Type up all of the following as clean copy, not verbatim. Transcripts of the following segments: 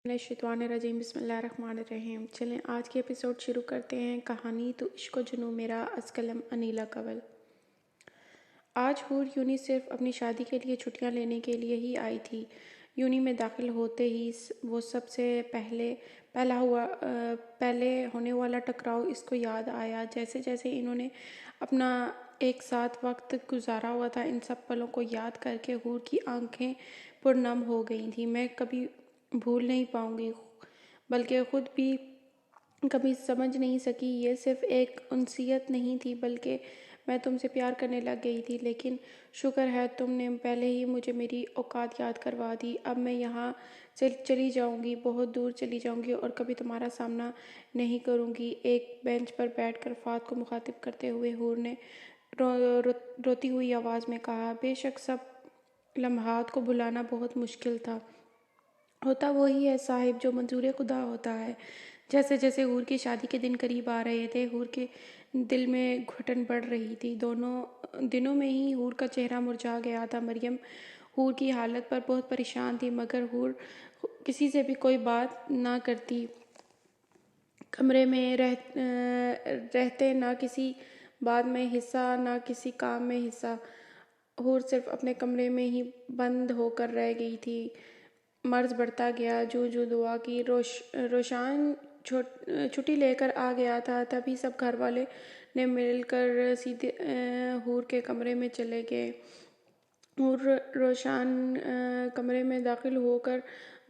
الشیطان الرجیم بسم اللہ الرحمن الرحیم۔ چلیں آج کے ایپیسوڈ شروع کرتے ہیں۔ کہانی تو عشق و جنوں میرا از قلم انیلا کنول۔ آج حور یونی صرف اپنی شادی کے لیے چھٹیاں لینے کے لیے ہی آئی تھی۔ یونی میں داخل ہوتے ہی وہ سب سے پہلے ہونے والا ٹکراؤ اس کو یاد آیا۔ جیسے جیسے انہوں نے اپنا ایک ساتھ وقت گزارا ہوا تھا، ان سب پلوں کو یاد کر کے حور کی آنکھیں پرنم ہو گئی تھیں۔ میں کبھی بھول نہیں پاؤں گی، بلکہ خود بھی کبھی سمجھ نہیں سکی۔ یہ صرف ایک انسیت نہیں تھی، بلکہ میں تم سے پیار کرنے لگ گئی تھی۔ لیکن شکر ہے تم نے پہلے ہی مجھے میری اوقات یاد کروا دی۔ اب میں یہاں سے چلی جاؤں گی، بہت دور چلی جاؤں گی اور کبھی تمہارا سامنا نہیں کروں گی۔ ایک بینچ پر بیٹھ کر فات کو مخاطب کرتے ہوئے حور نے روتی ہوئی آواز میں کہا، بے شک سب لمحات کو بھلانا بہت مشکل تھا۔ ہوتا وہی ہے صاحب جو منظور خدا ہوتا ہے۔ جیسے جیسے حور کی شادی کے دن قریب آ رہے تھے، حور کے دل میں گھٹن بڑھ رہی تھی۔ دنوں میں ہی حور کا چہرہ مرجھا گیا تھا۔ مریم حور کی حالت پر بہت پریشان تھی، مگر حور کسی سے بھی کوئی بات نہ کرتی۔ کمرے میں رہتے نہ کسی بات میں حصہ نہ کسی کام میں حصہ، حور صرف اپنے کمرے میں ہی بند ہو کر رہ گئی تھی۔ مرض بڑھتا گیا۔ جو دعا کی روشان چھٹی لے کر آ گیا تھا، تبھی سب گھر والے نے مل کر سیدھے حور کے کمرے میں چلے گئے۔ روشان کمرے میں داخل ہو کر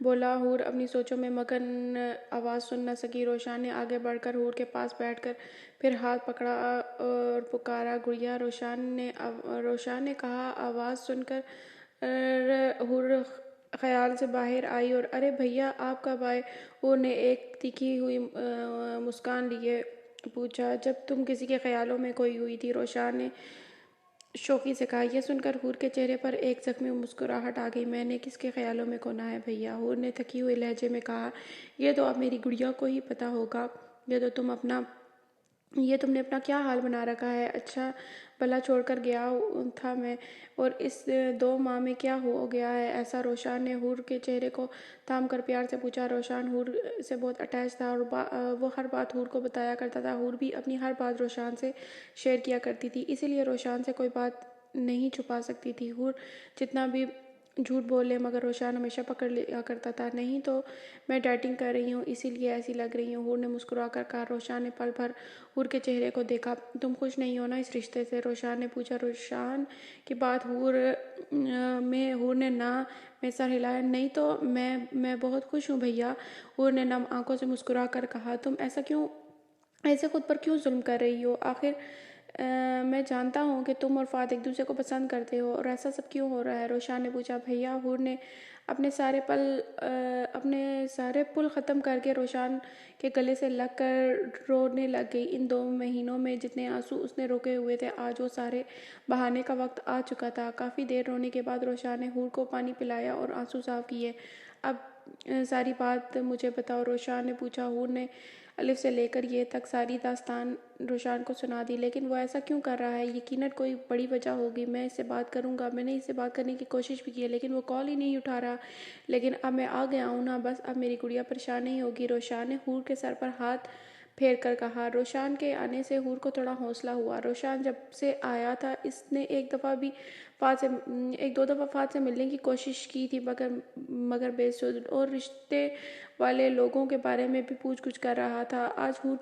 بولا۔ حور اپنی سوچوں میں مگن، آواز سن نہ سکی۔ روشان نے آگے بڑھ کر حور کے پاس بیٹھ کر پھر ہاتھ پکڑا اور پکارا، گڑیا۔ روشان نے کہا۔ آواز سن کر حور خیال سے باہر آئی اور ارے بھیا آپ کب آئے؟ حور نے ایک تیکھی ہوئی مسکان لیے پوچھا۔ جب تم کسی کے خیالوں میں کھوئی ہوئی تھی، روشان نے شوخی سے کہا۔ یہ سن کر حور کے چہرے پر ایک زخمی مسکراہٹ آ گئی۔ میں نے کس کے خیالوں میں کھونا ہے بھیا؟ حور نے تھکی ہوئے لہجے میں کہا۔ یہ تو اب میری گڑیا کو ہی پتہ ہوگا۔ یہ تم نے اپنا کیا حال بنا رکھا ہے؟ اچھا بھلا چھوڑ کر گیا تھا میں، اور اس 2 ماہ میں کیا ہو گیا ہے ایسا؟ روشان نے حور کے چہرے کو تھام کر پیار سے پوچھا۔ روشان حور سے بہت اٹیچ تھا اور وہ ہر بات حور کو بتایا کرتا تھا۔ حور بھی اپنی ہر بات روشان سے شیئر کیا کرتی تھی، اسی لیے روشان سے کوئی بات نہیں چھپا سکتی تھی۔ حور جتنا بھی جھوٹ بول لے، مگر روشان ہمیشہ پکڑ لیا کرتا تھا۔ نہیں تو میں ڈائٹنگ کر رہی ہوں، اسی لیے ایسی لگ رہی ہوں، حور نے مسکرا کر کہا۔ روشان نے پل بھر حور کے چہرے کو دیکھا۔ تم خوش نہیں ہو نا اس رشتے سے؟ روشان نے پوچھا۔ روشان کی بات حور نے نہ میں سر ہلایا۔ نہیں تو میں بہت خوش ہوں بھیا، حور نے نم آنکھوں سے مسکرا کر کہا۔ تم ایسے خود پر کیوں ظلم کر رہی ہو؟ آخر میں جانتا ہوں کہ تم اور فات ایک دوسرے کو پسند کرتے ہو، اور ایسا سب کیوں ہو رہا ہے؟ روشان نے پوچھا۔ بھیا، حور نے اپنے سارے پل ختم کر کے روشان کے گلے سے لگ کر رونے لگ گئی۔ ان 2 مہینوں میں جتنے آنسو اس نے روکے ہوئے تھے، آج وہ سارے بہانے کا وقت آ چکا تھا۔ کافی دیر رونے کے بعد روشان نے حور کو پانی پلایا اور آنسو صاف کیے۔ اب ساری بات مجھے بتاؤ، روشان نے پوچھا۔ حور نے الف سے لے کر یہ تک ساری داستان روشان کو سنا دی۔ لیکن وہ ایسا کیوں کر رہا ہے؟ یقیناً کوئی بڑی وجہ ہوگی، میں اس سے بات کروں گا۔ میں نے اس سے بات کرنے کی کوشش بھی کی ہے، لیکن وہ کال ہی نہیں اٹھا رہا۔ لیکن اب میں آ گیا ہوں نا، بس اب میری گڑیا پریشان نہیں ہوگی، روشان نے حور کے سر پر ہاتھ پھیر کر کہا۔ روشان کے آنے سے حور کو تھوڑا حوصلہ ہوا۔ روشان جب سے آیا تھا، اس نے ایک دو دفعہ فات سے ملنے کی کوشش کی تھی، مگر بے سود، اور رشتے والے لوگوں کے بارے میں بھی پوچھ گچھ کر رہا تھا۔ آج حور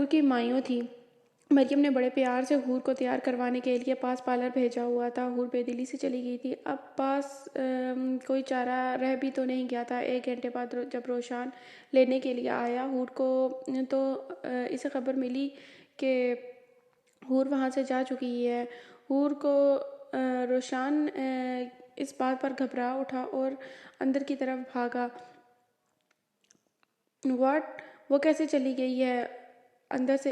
کی مایوں تھی۔ مریم نے بڑے پیار سے حور کو تیار کروانے کے لیے پاس پارلر بھیجا ہوا تھا۔ حور بے دلی سے چلی گئی تھی۔ اب پاس کوئی چارہ رہ بھی تو نہیں گیا تھا۔ 1 گھنٹے بعد جب روشان لینے کے لیے آیا، حور کو تو اسے خبر ملی کہ حور وہاں سے جا چکی ہے۔ حور کو روشان اس بات پر گھبرا اٹھا اور اندر کی طرف بھاگا۔ واٹ؟ وہ کیسے چلی گئی ہے؟ اندر سے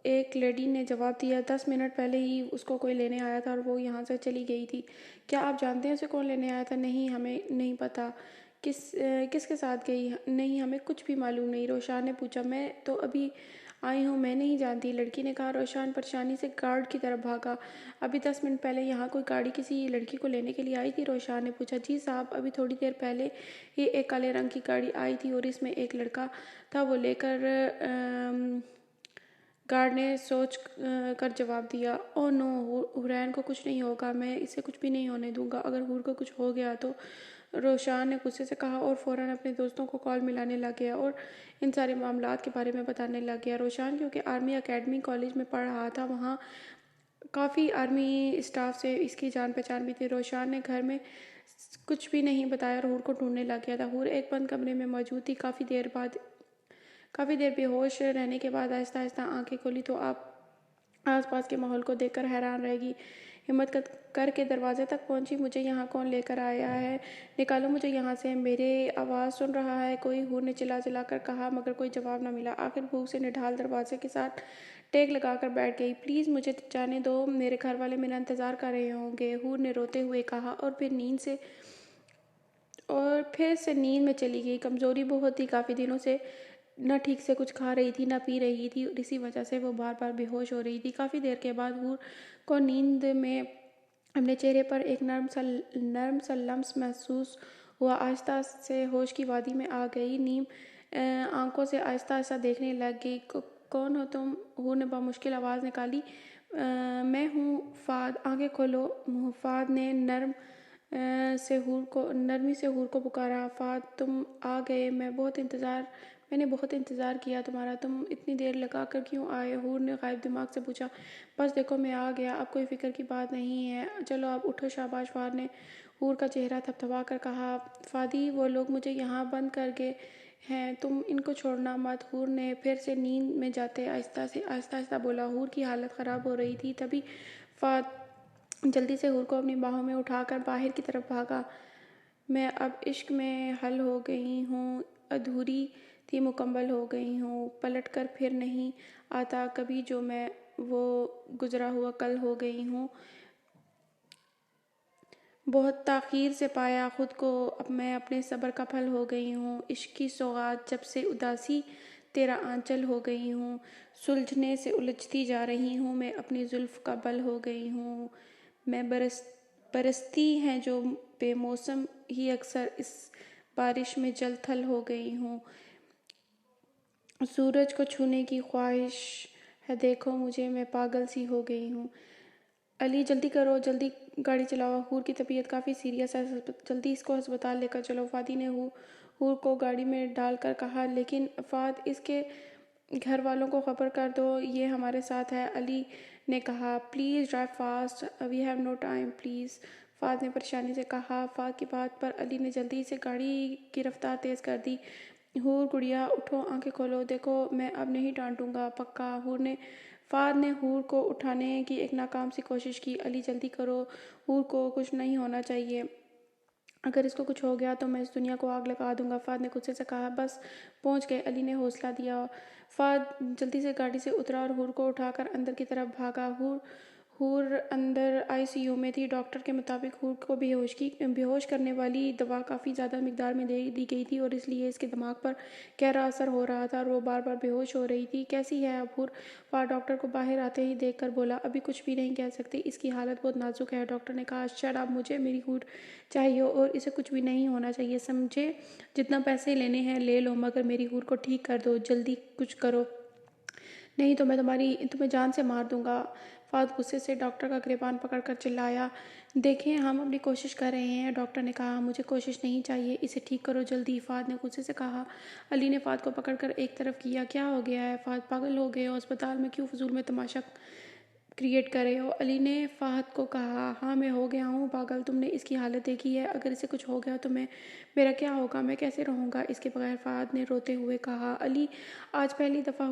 ایک لیڈی نے جواب دیا۔ 10 منٹ پہلے ہی اس کو کوئی لینے آیا تھا اور وہ یہاں سے چلی گئی تھی۔ کیا آپ جانتے ہیں اسے کون لینے آیا تھا؟ نہیں، ہمیں نہیں پتہ۔ کس کے ساتھ گئی؟ نہیں، ہمیں کچھ بھی معلوم نہیں، روشان نے پوچھا۔ میں تو ابھی آئی ہوں میں نہیں جانتی، لڑکی نے کہا۔ روشان پریشانی سے گارڈ کی طرف بھاگا۔ ابھی 10 منٹ پہلے یہاں کوئی گاڑی کسی لڑکی کو لینے کے لیے آئی تھی؟ روشان نے پوچھا۔ جی صاحب، ابھی تھوڑی دیر پہلے ہی ایک کالے رنگ کی گاڑی آئی تھی اور اس میں ایک لڑکا تھا، وہ لے کر گارڈ نے سوچ کر جواب دیا۔ اوہ نو، حورین کو کچھ نہیں ہوگا، میں اسے کچھ بھی نہیں ہونے دوں گا۔ اگر حور کو کچھ ہو گیا تو، روشان نے غصے سے کہا اور فوراً اپنے دوستوں کو کال ملانے لگ گیا اور ان سارے معاملات کے بارے میں بتانے لگ گیا۔ روشان کیونکہ آرمی اکیڈمی کالج میں پڑھ رہا تھا، وہاں کافی آرمی اسٹاف سے اس کی جان پہچان بھی تھی۔ روشان نے گھر میں کچھ بھی نہیں بتایا اور حور کو ڈھونڈنے لگ گیا تھا۔ حور ایک بند کمرے میں موجود تھی۔ کافی دیر بے ہوش رہنے کے بعد آہستہ آہستہ آنکھیں کھولی تو آپ آس پاس کے ماحول کو دیکھ کر حیران رہ گئی۔ ہمت کر کے دروازے تک پہنچی۔ مجھے یہاں کون لے کر آیا ہے؟ نکالو مجھے یہاں سے، میرے آواز سن رہا ہے کوئی؟ حور نے چلا چلا کر کہا، مگر کوئی جواب نہ ملا۔ آخر بھوک سے نڈھال دروازے کے ساتھ ٹیک لگا کر بیٹھ گئی۔ پلیز مجھے جانے دو، میرے گھر والے میرا انتظار کر رہے ہوں گے، حور نے روتے ہوئے کہا اور پھر سے نیند میں چلی گئی۔ کمزوری بہت تھی، کافی دنوں سے نہ ٹھیک سے کچھ کھا رہی تھی نہ پی رہی تھی اور اسی وجہ سے وہ بار بار بے ہوش ہو رہی تھی۔ کافی دیر کے بعد حور کو نیند میں اپنے چہرے پر ایک نرم سا لمس محسوس ہوا۔ آہستہ سے ہوش کی وادی میں آ گئی، نیم آنکھوں سے آہستہ آہستہ دیکھنے لگ گئی۔ کون ہو تم؟ حور نے بمشکل آواز نکالی۔ میں ہوں فہد، آنکھیں کھولو۔ فہد نے نرمی سے حور کو پکارا۔ فہد تم آ گئے، میں نے بہت انتظار کیا تمہارا، تم اتنی دیر لگا کر کیوں آئے؟ حور نے غائب دماغ سے پوچھا۔ بس دیکھو میں آ گیا، اب کوئی فکر کی بات نہیں ہے، چلو اب اٹھو شاباش، فہد نے حور کا چہرہ تھپتھپا کر کہا۔ فہدی، وہ لوگ مجھے یہاں بند کر گئے ہیں، تم ان کو چھوڑنا مت، حور نے پھر سے نیند میں جاتے آہستہ بولا۔ حور کی حالت خراب ہو رہی تھی، تبھی فہد جلدی سے حور کو اپنی باہوں میں اٹھا کر باہر کی طرف بھاگا۔ میں اب عشق میں حل ہو گئی ہوں، ادھوری تھی مکمل ہو گئی ہوں، پلٹ کر پھر نہیں آتا کبھی جو میں وہ گزرا ہوا کل ہو گئی ہوں۔ بہت تاخیر سے پایا خود کو، اب میں اپنے صبر کا پھل ہو گئی ہوں، عشق کی سوغات جب سے اداسی تیرا آنچل ہو گئی ہوں، سلجھنے سے الجھتی جا رہی ہوں، میں اپنی زلف کا بل ہو گئی ہوں، میں برستی ہیں جو بے موسم ہی اکثر اس بارش میں جل تھل ہو گئی ہوں، سورج کو چھونے کی خواہش ہے دیکھو مجھے، میں پاگل سی ہو گئی ہوں۔ علی جلدی کرو، جلدی گاڑی چلاؤ، حور کی طبیعت کافی سیریس ہے، جلدی اس کو ہسپتال لے کر چلو، فہدی نے حور کو گاڑی میں ڈال کر کہا۔ لیکن فہد، اس کے گھر والوں کو خبر کر دو، یہ ہمارے ساتھ ہے، علی نے کہا۔ Please drive fast, we have no time please, Fahad نے پریشانی سے کہا۔ فہد کی بات پر علی نے جلدی سے گاڑی کی رفتار تیز کر دی۔ حور گڑیا اٹھو، آنکھیں کھولو، دیکھو میں اب نہیں ڈانٹوں گا، پکا؟ فہد نے حور کو اٹھانے کی ایک ناکام سی کوشش کی۔ علی جلدی کرو، حور کو کچھ نہیں ہونا چاہیے، اگر اس کو کچھ ہو گیا تو میں اس دنیا کو آگ لگا دوں گا، فہد نے غصے سے کہا۔ بس پہنچ گئے، علی نے حوصلہ دیا۔ فہد جلدی سے گاڑی سے اترا اور حور کو اٹھا کر اندر کی طرف بھاگا۔ حور اندر ICU میں تھی، ڈاکٹر کے مطابق حور کو بے ہوش کرنے والی دوا کافی زیادہ مقدار میں دی گئی تھی اور اس لیے اس کے دماغ پر گہرا اثر ہو رہا تھا اور وہ بار بار بے ہوش ہو رہی تھی۔ کیسی ہے اب حور؟ فہد ڈاکٹر کو باہر آتے ہی دیکھ کر بولا۔ ابھی کچھ بھی نہیں کہہ سکتی، اس کی حالت بہت نازک ہے، ڈاکٹر نے کہا۔ شٹ اپ، مجھے میری حور چاہیے اور اسے کچھ بھی نہیں ہونا چاہیے، سمجھے؟ جتنا پیسے لینے ہیں لے لو، مگر میری حور کو ٹھیک کر دو، جلدی کچھ کرو، نہیں تو میں تمہیں جان سے مار دوں گا۔ فہد غصے سے ڈاکٹر کا گریبان پکڑ کر چلایا۔ دیکھیں ہم اپنی کوشش کر رہے ہیں، ڈاکٹر نے کہا۔ مجھے کوشش نہیں چاہیے، اسے ٹھیک کرو جلدی، فہد نے غصے سے کہا۔ علی نے فہد کو پکڑ کر ایک طرف کیا۔ کیا ہو گیا ہے فہد؟ پاگل ہو گئے ہو؟ ہسپتال میں کیوں فضول میں تماشا کریٹ کر رہے ہو؟ علی نے فہد کو کہا۔ ہاں میں ہو گیا ہوں پاگل، تم نے اس کی حالت دیکھی ہے، اگر اسے کچھ ہو گیا تو میرا کیا ہوگا، میں کیسے رہوں گا اس کے بغیر، فہد نے روتے ہوئے کہا۔ علی آج پہلی دفعہ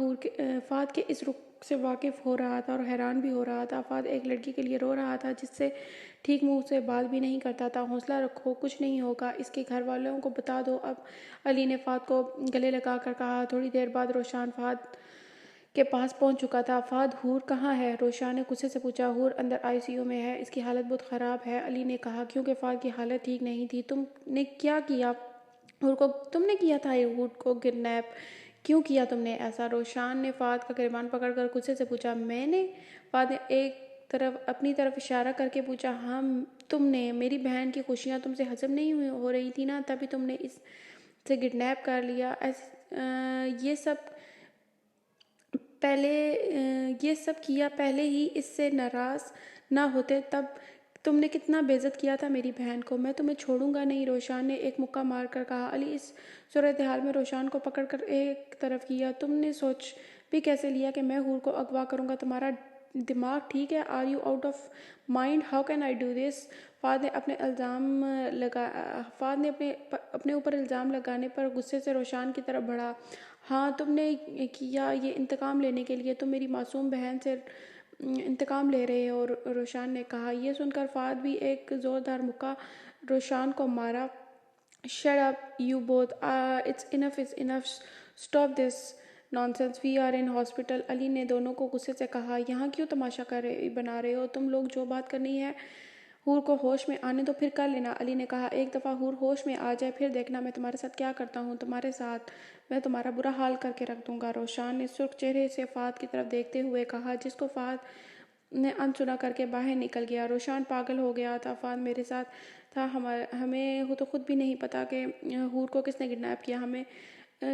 فہد کے اس رخ سے واقف ہو رہا تھا اور حیران بھی ہو رہا تھا۔ فہد ایک لڑکی کے لیے رو رہا تھا جس سے ٹھیک منہ سے بات بھی نہیں کرتا تھا۔ حوصلہ رکھو، کچھ نہیں ہوگا، اس کے گھر والوں کو بتا دو اب، علی نے فہد کو گلے لگا کر کہا۔ تھوڑی دیر بعد روشان فہد کے پاس پہنچ چکا تھا۔ فہد، حور کہاں ہے؟ روشان نے غصے سے پوچھا۔ حور اندر ICU میں ہے، اس کی حالت بہت خراب ہے، علی نے کہا۔ کیونکہ فہد کی حالت ٹھیک نہیں تھی۔ تم نے کیا کیا تھا حور کو کڈنیپ کیوں کیا تم نے ایسا؟ روشان نے فہد کا گریبان پکڑ کر غصے سے پوچھا۔ میں نے؟ فہد نے اپنی طرف اشارہ کر کے پوچھا۔ ہاں تم نے۔ میری بہن کی خوشیاں تم سے ہضم نہیں ہو رہی تھی نا، تبھی تم نے اس سے کڈنیپ کر لیا۔ یہ سب کیا پہلے ہی اس سے ناراض نہ ہوتے تب تم نے کتنا بے عزت کیا تھا میری بہن کو۔ میں تمہیں چھوڑوں گا نہیں، روشان نے ایک مکہ مار کر کہا۔ علی اس صورتحال میں روشان کو پکڑ کر ایک طرف کیا۔ تم نے سوچ بھی کیسے لیا کہ میں حور کو اغوا کروں گا؟ تمہارا دماغ ٹھیک ہے؟ Are you out of mind? How can I do this? Fahad نے اپنے اوپر الزام لگانے پر غصے سے روشان کی طرف بڑھا۔ ہاں تم نے کیا یہ انتقام لینے کے لیے، تم میری معصوم بہن سے انتقام لے رہے ہو، روشان نے کہا۔ یہ سن کر فہد بھی ایک زوردار مکہ روشان کو مارا۔ Shut up you both, it's enough, stop this nonsense, we are in hospital. Ali نے دونوں کو غصے سے کہا۔ یہاں کیوں تماشا بنا رہے ہو؟ تم لوگ جو بات کرنی ہے حور کو ہوش میں آنے دو، پھر کر لینا، علی نے کہا۔ ایک دفعہ حور ہوش میں آ جائے پھر دیکھنا میں تمہارے ساتھ کیا کرتا ہوں۔ تمہارے ساتھ میں تمہارا برا حال کر کے رکھ دوں گا، روشان نے سرخ چہرے سے فہد کی طرف دیکھتے ہوئے کہا، جس کو فہد نے انسنا کر کے باہر نکل گیا۔ روشان پاگل ہو گیا تھا، فہد میرے ساتھ تھا، ہمیں تو خود بھی نہیں پتا کہ حور کو کس نے کڈنیپ کیا۔ ہمیں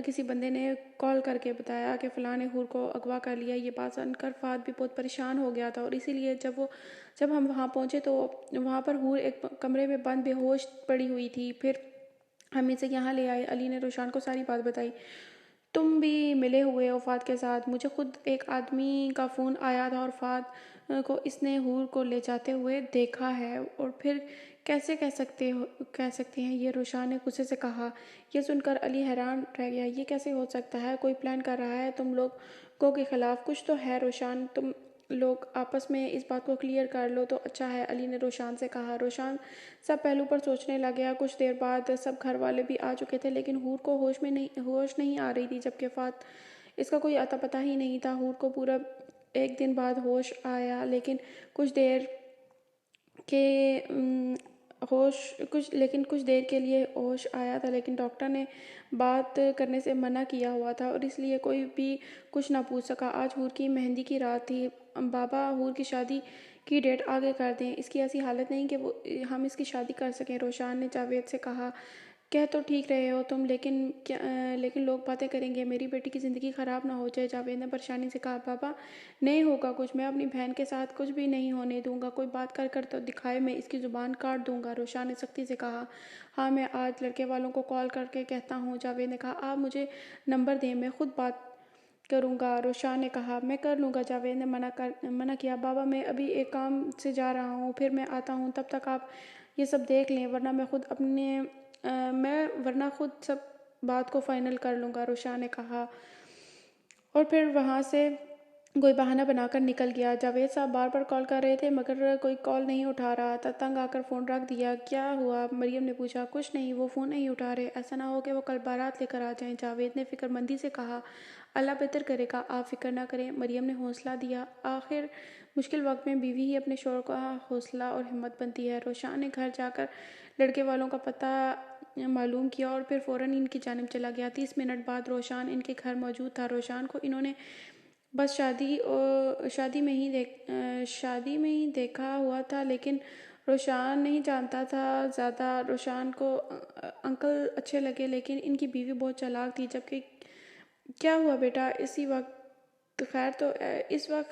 کسی بندے نے کال کر کے بتایا کہ فلاں نے حور کو اغوا کر لیا۔ یہ بات سن کر فہد بھی بہت پریشان ہو گیا تھا، اور اسی لیے جب ہم وہاں پہنچے تو وہاں پر حور ایک کمرے میں بند بے ہوش پڑی ہوئی تھی، پھر ہم اسے یہاں لے آئے۔ علی نے روشان کو ساری بات بتائی۔ تم بھی ملے ہوئے ہو فہد کے ساتھ؟ مجھے خود ایک آدمی کا فون آیا تھا اور فہد کو اس نے حور کو لے جاتے ہوئے دیکھا ہے۔ اور پھر کیسے کہہ سکتے ہیں یہ؟ روشان نے غصے سے کہا۔ یہ سن کر علی حیران رہ گیا۔ یہ کیسے ہو سکتا ہے؟ کوئی پلان کر رہا ہے تم لوگوں کے خلاف؟ کچھ تو ہے روشان، تم لوگ آپس میں اس بات کو کلیئر کر لو تو اچھا ہے، علی نے روشان سے کہا۔ روشان سب پہلو پر سوچنے لگ گیا۔ کچھ دیر بعد سب گھر والے بھی آ چکے تھے، لیکن حور کو ہوش نہیں آ رہی تھی، جبکہ فہد اس کا کوئی اتا پتہ ہی نہیں تھا۔ حور کو پورا ایک دن بعد ہوش آیا، لیکن کچھ دیر کے لیے ہوش آیا تھا، لیکن ڈاکٹر نے بات کرنے سے منع کیا ہوا تھا، اور اس لیے کوئی بھی کچھ نہ پوچھ سکا۔ آج حور کی مہندی کی رات تھی۔ بابا حور کی شادی کی ڈیٹ آگے کر دیں، اس کی ایسی حالت نہیں کہ ہم اس کی شادی کر سکیں، روشان نے جاوید سے کہا۔ کہہ تو ٹھیک رہے ہو تم، لیکن لوگ باتیں کریں گے، میری بیٹی کی زندگی خراب نہ ہو جائے، جاوید نے پریشانی سے کہا۔ بابا نہیں ہوگا کچھ، میں اپنی بہن کے ساتھ کچھ بھی نہیں ہونے دوں گا، کوئی بات کر تو دکھائے، میں اس کی زبان کاٹ دوں گا، روشان نے سختی سے کہا۔ ہاں میں آج لڑکے والوں کو کال کر کے کہتا ہوں، جاوید نے کہا۔ آپ مجھے نمبر دیں، میں خود بات کروں گا، روشان نے کہا۔ میں کر لوں گا، جاوید نے منع کیا۔ بابا میں ابھی ایک کام سے جا رہا ہوں، پھر میں آتا ہوں، تب تک آپ یہ سب دیکھ لیں، ورنہ میں خود سب بات کو فائنل کر لوں گا، روشان نے کہا، اور پھر وہاں سے کوئی بہانہ بنا کر نکل گیا۔ جاوید صاحب بار بار کال کر رہے تھے مگر کوئی کال نہیں اٹھا رہا تھا، تنگ آ کر فون رکھ دیا۔ کیا ہوا؟ مریم نے پوچھا۔ کچھ نہیں، وہ فون نہیں اٹھا رہے، ایسا نہ ہو کہ وہ کل بارات لے کر آ جائیں، جاوید نے فکر مندی سے کہا۔ اللہ بہتر کرے گا، آپ فکر نہ کریں، مریم نے حوصلہ دیا۔ آخر مشکل وقت میں بیوی ہی اپنے شوہر کا حوصلہ اور ہمت بنتی ہے۔ روشان نے گھر جا کر لڑکے والوں کا پتہ معلوم کیا اور پھر فوراً ان کی جانب چلا گیا۔ 30 منٹ بعد روشان ان کے گھر موجود تھا۔ روشان کو انہوں نے بس شادی میں ہی دیکھا ہوا تھا، لیکن روشان نہیں جانتا تھا زیادہ۔ روشان کو انکل اچھے لگے، لیکن ان کی بیوی بہت چالاک تھی۔ جبکہ کیا ہوا بیٹا، اس وقت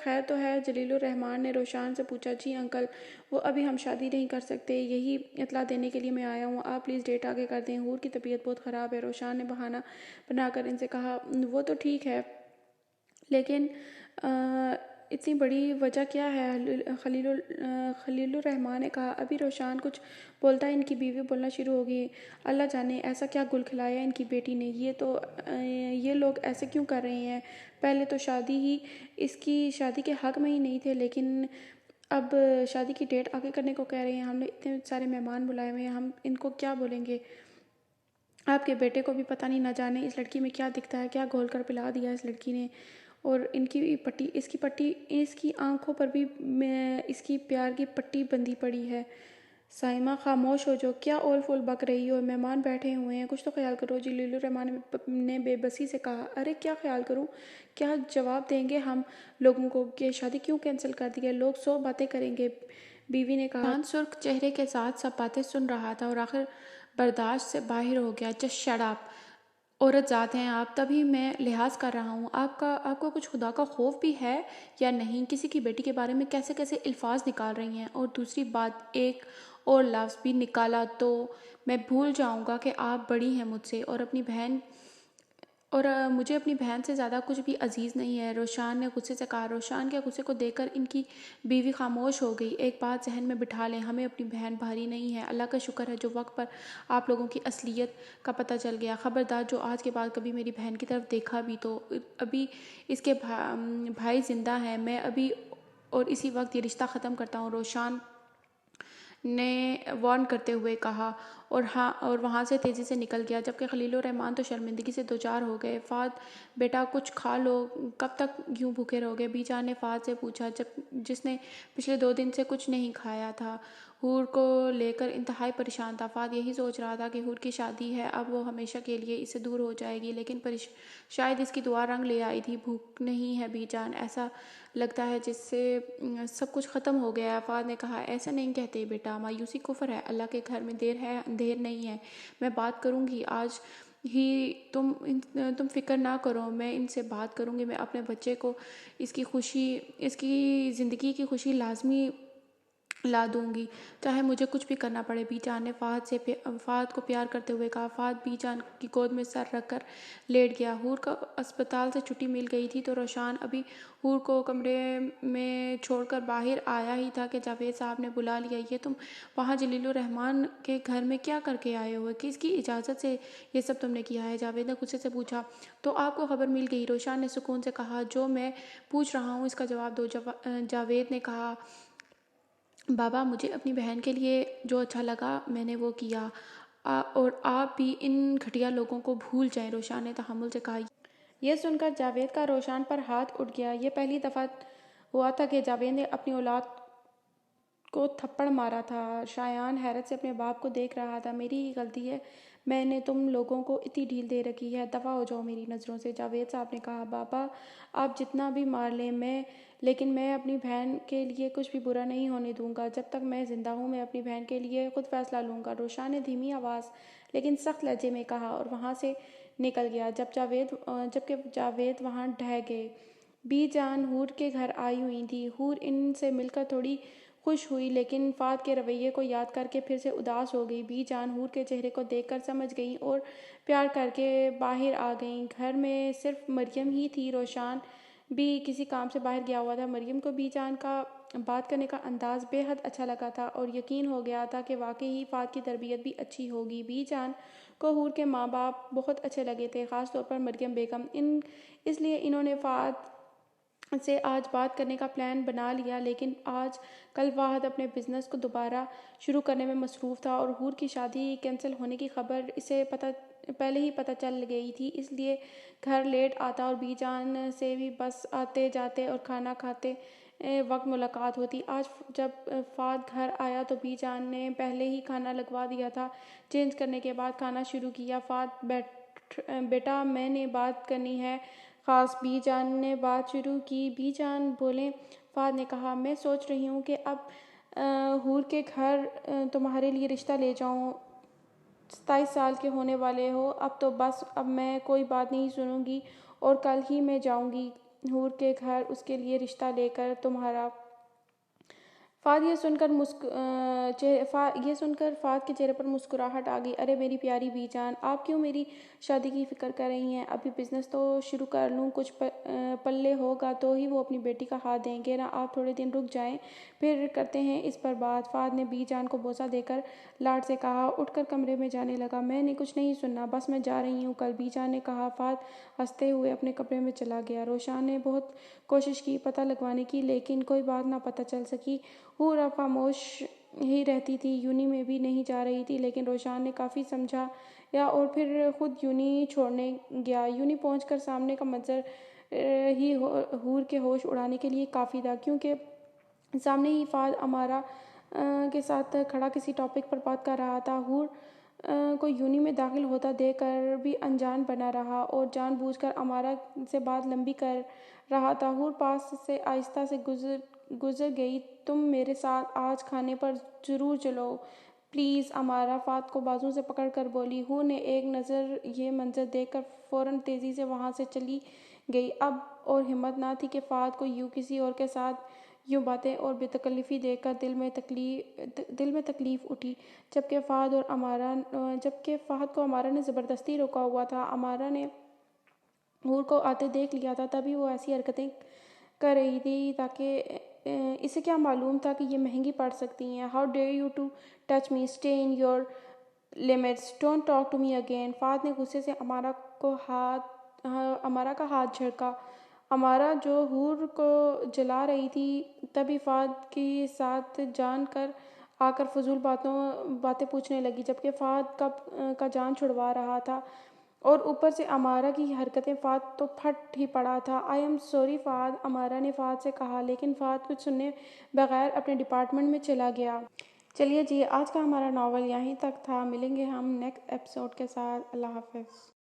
خیر تو ہے؟ جلیل الرحمن نے روشان سے پوچھا۔ جی انکل، وہ ابھی ہم شادی نہیں کر سکتے، یہی اطلاع دینے کے لیے میں آیا ہوں، آپ پلیز ڈیٹ آگے کر دیں، حور کی طبیعت بہت خراب ہے، روشان نے بہانہ بنا کر ان سے کہا۔ وہ تو ٹھیک ہے، لیکن اتنی بڑی وجہ کیا ہے؟ خلیل الرحمن نے کہا۔ ابھی روشان کچھ بولتا ہے، ان کی بیوی بولنا شروع ہوگی۔ اللہ جانے ایسا کیا گل کھلایا ان کی بیٹی نے، یہ لوگ ایسے کیوں کر رہے ہیں؟ پہلے تو اس کی شادی کے حق میں ہی نہیں تھے، لیکن اب شادی کی ڈیٹ آگے کرنے کو کہہ رہے ہیں۔ ہم نے اتنے سارے مہمان بلائے ہوئے ہیں، ہم ان کو کیا بولیں گے؟ آپ کے بیٹے کو بھی پتہ نہیں، نہ جانے اس لڑکی میں کیا دکھتا ہے، کیا گھول کر پلا دیا اس لڑکی نے، اور اس کی آنکھوں پر بھی اس کی پیار کی پٹی بندھی پڑی ہے۔ سائمہ خاموش ہو جو، کیا اول فول بک رہی ہو؟ مہمان بیٹھے ہوئے ہیں، کچھ تو خیال کرو۔ جلیل الرحمن نے بے بسی سے کہا۔ ارے کیا خیال کروں؟ کیا جواب دیں گے ہم لوگوں کو کہ شادی کیوں کینسل کر دی ہے؟ لوگ 100 باتیں کریں گے، بیوی نے کہا۔ چاند سرخ چہرے کے ساتھ سب باتیں سن رہا تھا اور آخر برداشت سے باہر ہو گیا۔ جسٹ شٹ اپ، عورت ذات ہیں آپ، تبھی میں لحاظ کر رہا ہوں۔ آپ کو کچھ خدا کا خوف بھی ہے یا نہیں؟ کسی کی بیٹی کے بارے میں کیسے کیسے الفاظ نکال رہی ہیں، اور دوسری بات ایک اور لفظ بھی نکالا تو میں بھول جاؤں گا کہ آپ بڑی ہیں مجھ سے، اور مجھے اپنی بہن سے زیادہ کچھ بھی عزیز نہیں ہے، روشان نے غصے سے کہا۔ روشان کے غصے کو دیکھ کر ان کی بیوی خاموش ہو گئی۔ ایک بات ذہن میں بٹھا لیں، ہمیں اپنی بہن بھاری نہیں ہے۔ اللہ کا شکر ہے جو وقت پر آپ لوگوں کی اصلیت کا پتہ چل گیا۔ خبردار جو آج کے بعد کبھی میری بہن کی طرف دیکھا بھی تو ابھی اس کے بھائی زندہ ہیں، میں ابھی اور اسی وقت یہ رشتہ ختم کرتا ہوں، روشان نے وارن کرتے ہوئے کہا، اور وہاں سے تیزی سے نکل گیا، جبکہ خلیل الرحمن تو شرمندگی سے دوچار ہو گئے۔ فہد بیٹا کچھ کھا لو، کب تک یوں بھوکے رہو گے؟ بی جان نے فہد سے پوچھا، جس نے پچھلے 2 دن سے کچھ نہیں کھایا تھا۔ حور کو لے کر انتہائی پریشان تھا۔ فہد یہی سوچ رہا تھا کہ حور کی شادی ہے، اب وہ ہمیشہ کے لیے اس سے دور ہو جائے گی، لیکن شاید اس کی دعا رنگ لے آئی تھی۔ بھوک نہیں ہے بی جان، ایسا لگتا ہے جس سے سب کچھ ختم ہو گیا ہے۔ فہد نے کہا، ایسا نہیں کہتے بیٹا، مایوسی کفر ہے، اللہ کے گھر میں دیر ہے اندھیر نہیں ہے۔ میں بات کروں گی آج ہی، تم فکر نہ کرو، میں ان سے بات کروں گی، میں اپنے بچے کو اس کی زندگی کی خوشی لازمی لا دوں گی، چاہے مجھے کچھ بھی کرنا پڑے۔ بی جان نے فہد کو پیار کرتے ہوئے کہا۔ فہد بی جان کی گود میں سر رکھ کر لیٹ گیا۔ حور کو اسپتال سے چھٹی مل گئی تھی تو روشان ابھی حور کو کمرے میں چھوڑ کر باہر آیا ہی تھا کہ جاوید صاحب نے بلا لیا۔ یہ تم وہاں جلیل الرحمن کے گھر میں کیا کر کے آئے ہو؟ کس کی اجازت سے یہ سب تم نے کیا ہے؟ جاوید نے غصے سے پوچھا۔ تو آپ کو خبر مل گئی، روشان نے سکون سے کہا۔ جو میں پوچھ رہا ہوں اس کا جواب دو، جاوید نے کہا۔ بابا، مجھے اپنی بہن کے لیے جو اچھا لگا میں نے وہ کیا، اور آپ بھی ان گھٹیا لوگوں کو بھول جائیں، روشان نے تحمل سے کہا۔ یہ سن کر جاوید کا روشان پر ہاتھ اٹھ گیا۔ یہ پہلی دفعہ ہوا تھا کہ جاوید نے اپنی اولاد کو تھپڑ مارا تھا۔ شایان حیرت سے اپنے باپ کو دیکھ رہا تھا۔ میری ہی غلطی ہے، میں نے تم لوگوں کو اتنی ڈھیل دے رکھی ہے، دفع ہو جاؤ میری نظروں سے، جاوید صاحب نے کہا۔ بابا، آپ جتنا بھی مار لیں، لیکن میں اپنی بہن کے لیے کچھ بھی برا نہیں ہونے دوں گا۔ جب تک میں زندہ ہوں میں اپنی بہن کے لیے خود فیصلہ لوں گا، روشان نے دھیمی آواز لیکن سخت لہجے میں کہا، اور وہاں سے نکل گیا۔ جبکہ جاوید وہاں ڈھہ گئے۔ بی جان حور کے گھر آئی ہوئی تھی۔ حور ان سے مل کر تھوڑی خوش ہوئی، لیکن فہد کے رویے کو یاد کر کے پھر سے اداس ہو گئی۔ بی جان حور کے چہرے کو دیکھ کر سمجھ گئیں اور پیار کر کے باہر آ گئیں۔ گھر میں صرف مریم ہی تھی، روشان بھی کسی کام سے باہر گیا ہوا تھا۔ مریم کو بی جان کا بات کرنے کا انداز بے حد اچھا لگا تھا اور یقین ہو گیا تھا کہ واقعی ہی فہد کی تربیت بھی اچھی ہوگی۔ بی جان کو حور کے ماں باپ بہت اچھے لگے تھے، خاص طور پر مریم بیگم، اس لیے انہوں نے فہد سے آج بات کرنے کا پلان بنا لیا، لیکن آج کل فہد اپنے بزنس کو دوبارہ شروع کرنے میں مصروف تھا اور حور کی شادی کینسل ہونے کی خبر اسے پہلے ہی پتہ چل گئی تھی، اس لیے گھر لیٹ آتا اور بی جان سے بھی بس آتے جاتے اور کھانا کھاتے وقت ملاقات ہوتی۔ آج جب فہد گھر آیا تو بی جان نے پہلے ہی کھانا لگوا دیا تھا۔ چینج کرنے کے بعد کھانا شروع کیا۔ فہد، بیٹا میں نے بات کرنی ہے خاص۔ بی جان نے بات شروع کی۔ بی جان بولیں، فہد نے کہا۔ میں سوچ رہی ہوں کہ اب حور کے گھر تمہارے لیے رشتہ لے جاؤں، 27 سال کے ہونے والے ہو اب تو بس، اب میں کوئی بات نہیں سنوں گی اور کل ہی میں جاؤں گی حور کے گھر اس کے لیے رشتہ لے کر تمہارا۔ فہد یہ سن کر فہد کے چہرے پر مسکراہٹ آ گئی۔ ارے میری پیاری بی جان، آپ کیوں میری شادی کی فکر کر رہی ہیں؟ ابھی بزنس تو شروع کر لوں، کچھ پلے ہوگا تو ہی وہ اپنی بیٹی کا ہاتھ دیں گے نا۔ آپ تھوڑے دن رک جائیں، پھر کرتے ہیں اس پر بات، فہد نے بی جان کو بوسہ دے کر لاڈ سے کہا۔ اٹھ کر کمرے میں جانے لگا۔ میں نے کچھ نہیں سننا، بس میں جا رہی ہوں کل، بی جان نے کہا۔ فہد ہنستے ہوئے اپنے کمرے میں چلا گیا۔ روشان نے بہت کوشش کی پتہ لگوانے کی، لیکن کوئی بات نہ پتہ چل سکی۔ حور اب خاموش ہی رہتی تھی، یونی میں بھی نہیں جا رہی تھی، لیکن روشان نے کافی سمجھایا اور پھر خود یونی چھوڑنے گیا۔ یونی پہنچ کر سامنے کا منظر ہی حور کے ہوش اڑانے کے لیے کافی تھا، کیونکہ سامنے ہی فہد کے ساتھ کھڑا کسی ٹاپک پر بات کر رہا تھا۔ حور کو یونی میں داخل ہوتا دیکھ کر بھی انجان بنا رہا اور جان بوجھ کر امارا سے بات لمبی کر رہا تھا۔ حور پاس سے آہستہ سے گزر گئی۔ تم میرے ساتھ آج کھانے پر ضرور چلو پلیز، امارا فہد کو بازو سے پکڑ کر بولی۔ حور نے ایک نظر یہ منظر دیکھ کر فوراً تیزی سے وہاں سے چلی گئی۔ اب اور ہمت نہ تھی کہ فہد کو یوں کسی اور کے ساتھ یوں باتیں اور بے تکلفی دیکھ کر دل میں تکلیف اٹھی۔ جبکہ فہد کو امارا نے زبردستی روکا ہوا تھا۔ امارا نے حور کو آتے دیکھ لیا تھا، تبھی وہ ایسی حرکتیں کر رہی تھی تاکہ اسے کیا معلوم تھا کہ یہ مہنگی پڑ سکتی ہیں۔ How dare you to touch me? Stay in your limits. Don't talk to me again. Fahad نے غصے سے امارا کا ہاتھ جھڑکا۔ امارا جو حور کو جلا رہی تھی تبھی فہد کی ساتھ جان آ کر فضول باتیں پوچھنے لگی، جبکہ فہد کا جان چھڑوا رہا تھا اور اوپر سے امارا کی حرکتیں۔ فہد تو پھٹ ہی پڑا تھا۔ I am sorry فہد، امارا نے فہد سے کہا، لیکن فہد کچھ سنے بغیر اپنے ڈپارٹمنٹ میں چلا گیا۔ چلیے جی، آج کا ہمارا ناول یہیں تک تھا۔ ملیں گے ہم نیکسٹ ایپیسوڈ کے ساتھ۔ اللہ حافظ۔